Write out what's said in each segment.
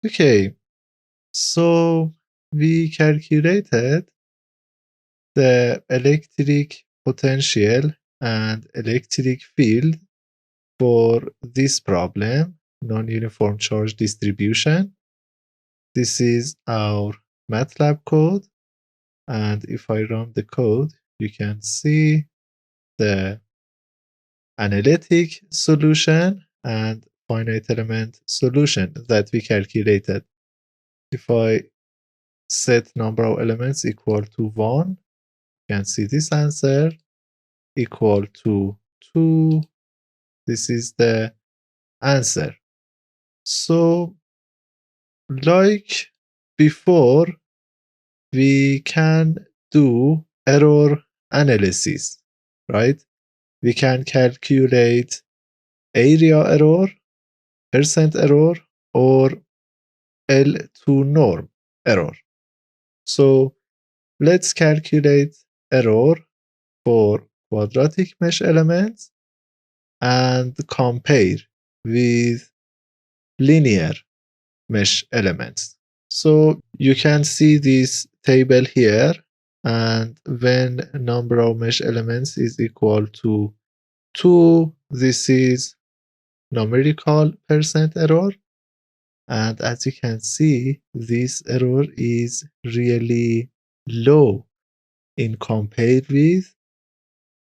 Okay, so we calculated the electric potential and electric field for this problem, non-uniform charge distribution. This is our MATLAB code, and if I run the code, you can see the analytic solution and finite element solution that we calculated. If I set number of elements equal to 1, you can see this answer equal to 2. This is the answer. So, like before, we can do error analysis, right? We can calculate area error, percent error, or L2 norm error. So let's calculate error for quadratic mesh elements and compare with linear mesh elements. So you can see this table here, and when number of mesh elements is equal to 2, this is numerical percent error. And as you can see, this error is really low in compared with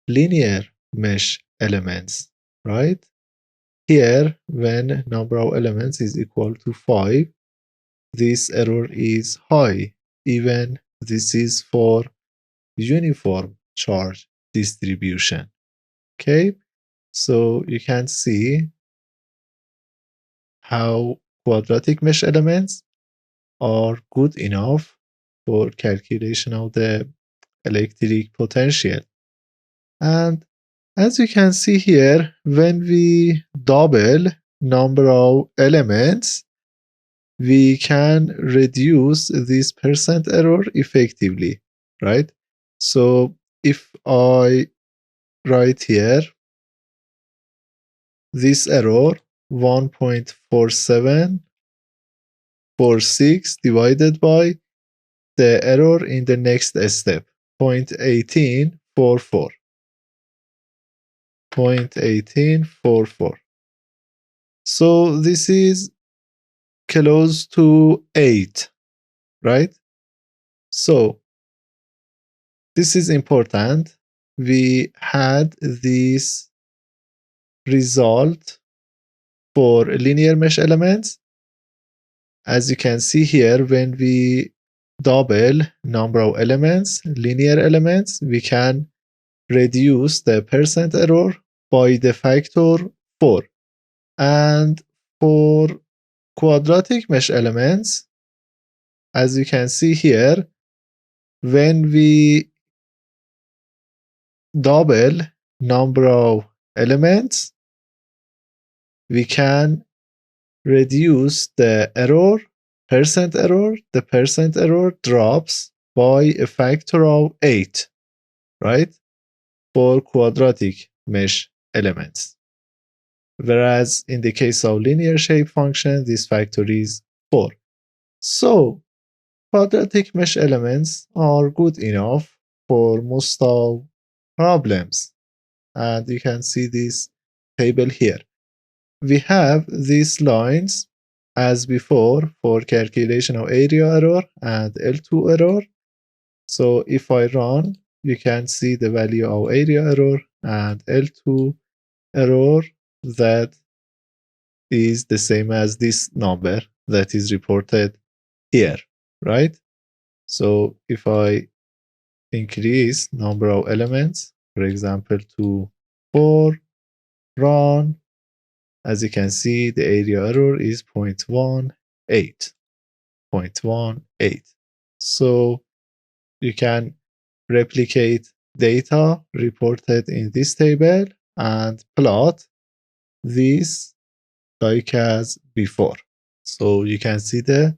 linear mesh elements, right? Here, when number of elements is equal to 5, this error is high. Even this is for uniform charge distribution. Okay, so you can see how quadratic mesh elements are good enough for calculation of the electric potential. And as you can see here, when we double number of elements, we can reduce this percent error effectively, right? So if I write here this error 1.4746 divided by the error in the next step, 0.1844. 0.1844. So this is close to 8, right? So this is important. We had this result for linear mesh elements. As you can see here, when we double number of elements, linear elements, we can reduce the percent error by the factor 4. And for quadratic mesh elements, as you can see here, when we double number of elements, we can reduce the error, percent error. The percent error drops by a factor of 8, right? For quadratic mesh elements. Whereas in the case of linear shape function, this factor is 4. So quadratic mesh elements are good enough for most of problems. And you can see this table here. We have these lines as before for calculation of area error and L2 error. So if I run, you can see the value of area error and L2 error that is the same as this number that is reported here, right? So if I increase number of elements, for example, to 4, run, as you can see, the area error is 0.18. 0.18. So you can replicate data reported in this table and plot this like as before. So you can see the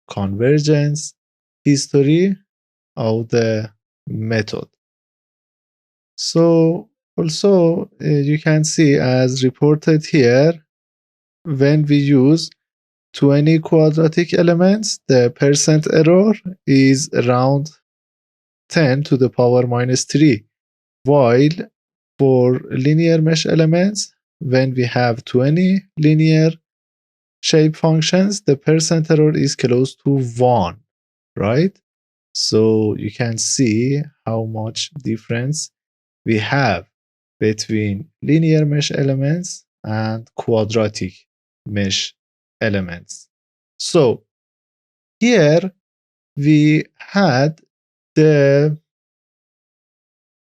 convergence history of the method. So also you can see as reported here, when we use 20 quadratic elements, the percent error is around 10 to the power minus 3. While for linear mesh elements, when we have 20 linear shape functions, the percent error is close to 1, right? So you can see how much difference we have between linear mesh elements and quadratic mesh elements. So here we had the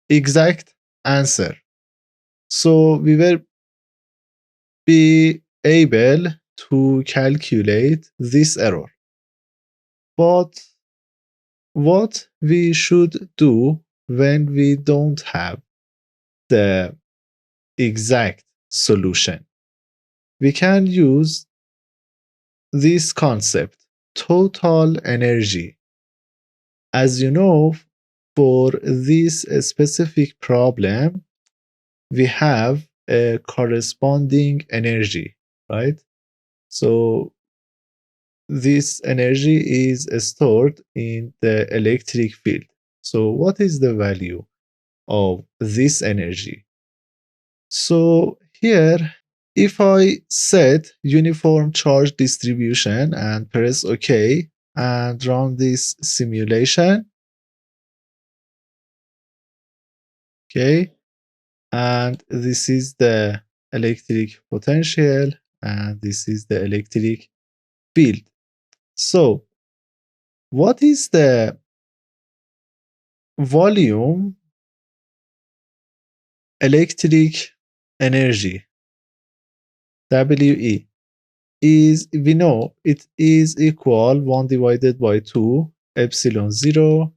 exact answer. So we will be able to calculate this error. But what we should do when we don't have the exact solution? We can use this concept, total energy. As you know, for this specific problem, we have a corresponding energy, right? So this energy is stored in the electric field. So what is the value of this energy? So here, if I set uniform charge distribution and press OK and run this simulation, okay, and this is the electric potential and this is the electric field. So what is the volume electric energy, WE? Is, we know it is equal 1 divided by 2 epsilon 0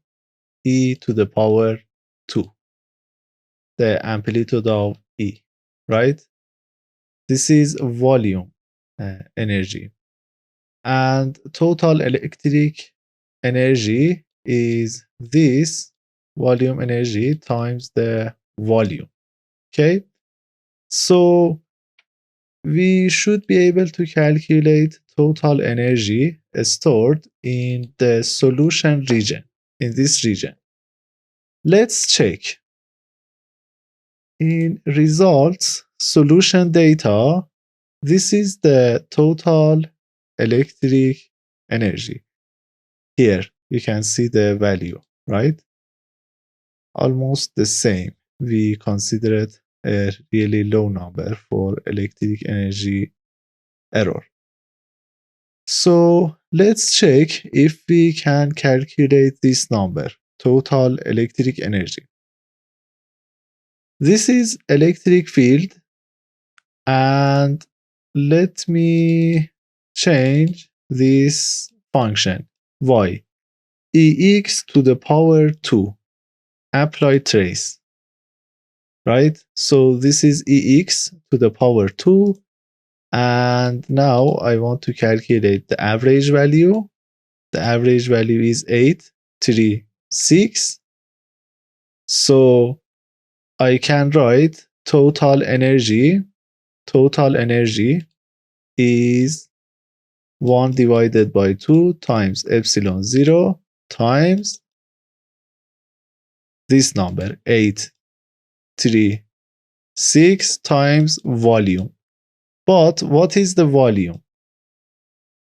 e to the power 2, the amplitude of E, right? This is volume energy. And total electric energy is this volume energy times the volume. Okay? So we should be able to calculate total energy stored in the solution region, in this region. Let's check. In results, solution data, this is the total electric energy. Here you can see the value, right? Almost the same. We consider it a really low number for electric energy error. So let's check if we can calculate this number, total electric energy. This is electric field, and let me change this function y, ex to the power 2, apply trace, right? So this is ex to the power 2, and now I want to calculate the average value. The average value is 836. So I can write total energy. Total energy is 1 divided by 2 times epsilon 0 times this number, 836 times volume. But what is the volume?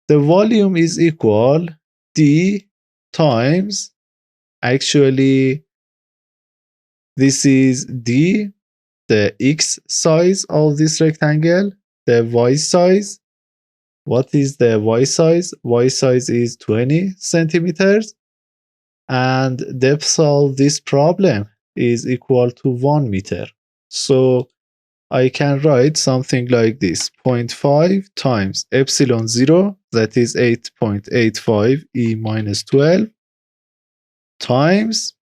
The volume is equal D times, actually this is D, the X size of this rectangle, the Y size. What is the Y size? Y size is 20 centimeters, and depth of this problem is equal to 1 meter. So I can write something like this, 0.5 times epsilon 0, that is 8.85 e minus 12, times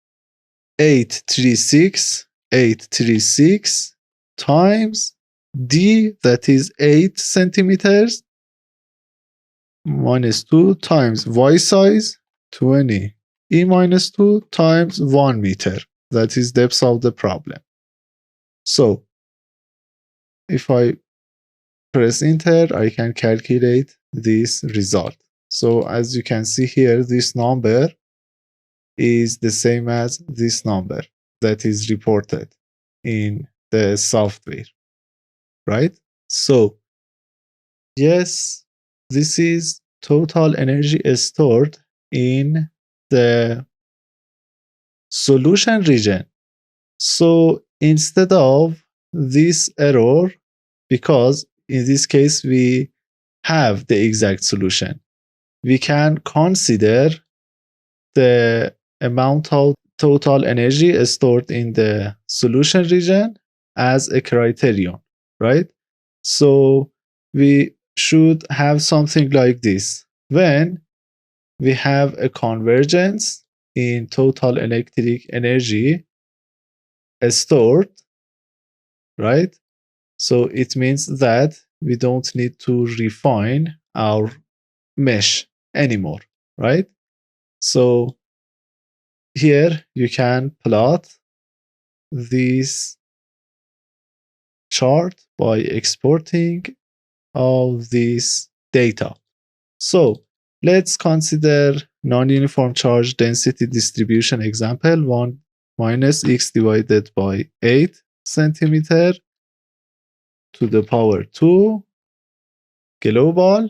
836 times d, that is 8 centimeters, minus 2 times y size, 20 e minus 2 times 1 meter, that is depth of the problem. So if I press enter, I can calculate this result. So as you can see here, this number is the same as this number that is reported in the software, right? So yes, this is total energy stored in the solution region. So instead of this error, because in this case we have the exact solution, we can consider the amount of total energy stored in the solution region as a criterion, right? So we should have something like this. When we have a convergence in total electric energy stored, right? So it means that we don't need to refine our mesh anymore, right? So here you can plot this chart by exporting all this data. So let's consider non-uniform charge density distribution example 1 minus x divided by 8 centimeter to the power 2 global,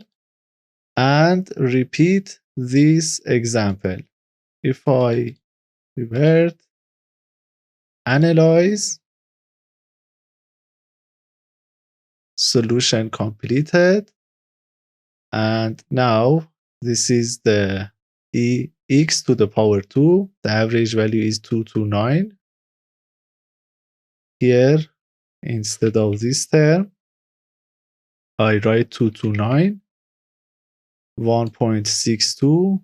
and repeat this example. If I revert, analyze, solution completed, and now this is the x to the power 2. The average value is 229. Here, instead of this term, I write 229, 1.62,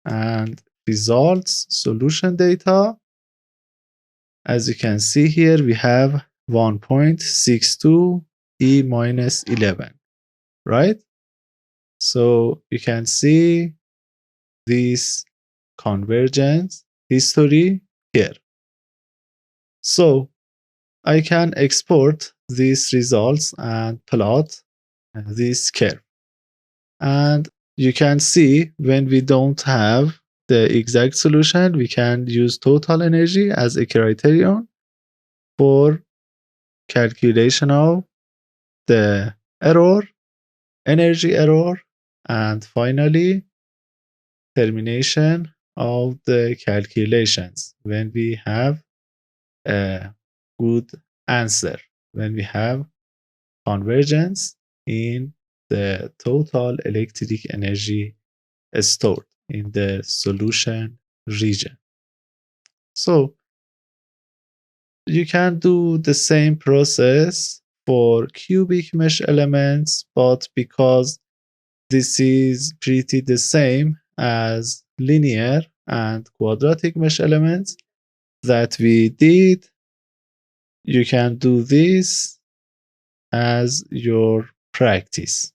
and results, solution data. As you can see here, we have 1.62 e minus 11, right? So you can see this convergence history here. So I can export these results and plot this curve. And you can see when we don't have the exact solution, we can use total energy as a criterion for calculation of the error, energy error, and finally termination of the calculations when we have a good answer, when we have convergence in the total electric energy stored in the solution region. So you can do the same process for cubic mesh elements, but because this is pretty the same as linear and quadratic mesh elements that we did, you can do this as your practice.